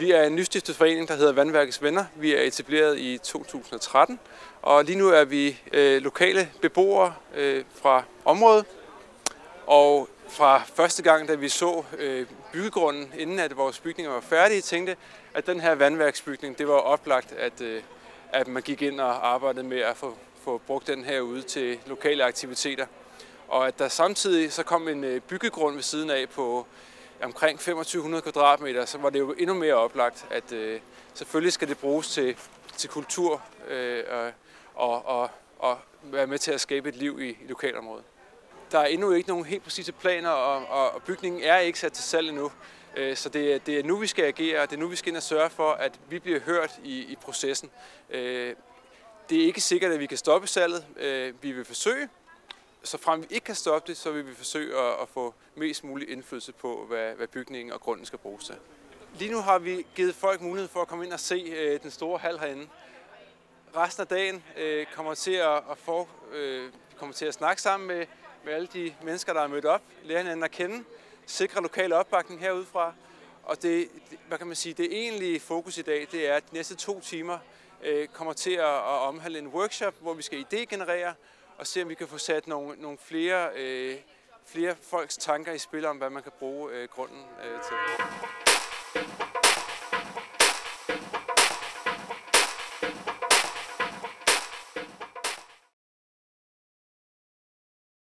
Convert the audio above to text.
Vi er en nystiftet forening, der hedder Vandværkets Venner. Vi er etableret i 2013, og lige nu er vi lokale beboere fra området. Og fra første gang, da vi så byggegrunden, inden at vores bygninger var færdige, tænkte, at den her vandværksbygning, det var oplagt, at man gik ind og arbejdede med at få brugt den herude til lokale aktiviteter. Og at der samtidig så kom en byggegrund ved siden af på omkring 2500 kvadratmeter, så var det jo endnu mere oplagt, at selvfølgelig skal det bruges til kultur og være med til at skabe et liv i lokalområdet. Der er endnu ikke nogen helt præcise planer, og bygningen er ikke sat til salg endnu. Så det er nu, vi skal agere, og det er nu, vi skal ind og sørge for, at vi bliver hørt i processen. Det er ikke sikkert, at vi kan stoppe salget. Vi vil forsøge. Så frem vi ikke kan stoppe det, så vil vi forsøge at få mest mulig indflydelse på, hvad bygningen og grunden skal bruges til. Lige nu har vi givet folk mulighed for at komme ind og se den store hal herinde. Resten af dagen kommer til at snakke sammen med alle de mennesker, der er mødt op, lære hinanden at kende, sikre lokal opbakning herudefra. Og det egentlige fokus i dag, det er, at de næste 2 timer kommer til at omhandle en workshop, hvor vi skal idégenerere og se, om vi kan få sat nogle flere folks tanker i spil om, hvad man kan bruge grunden til.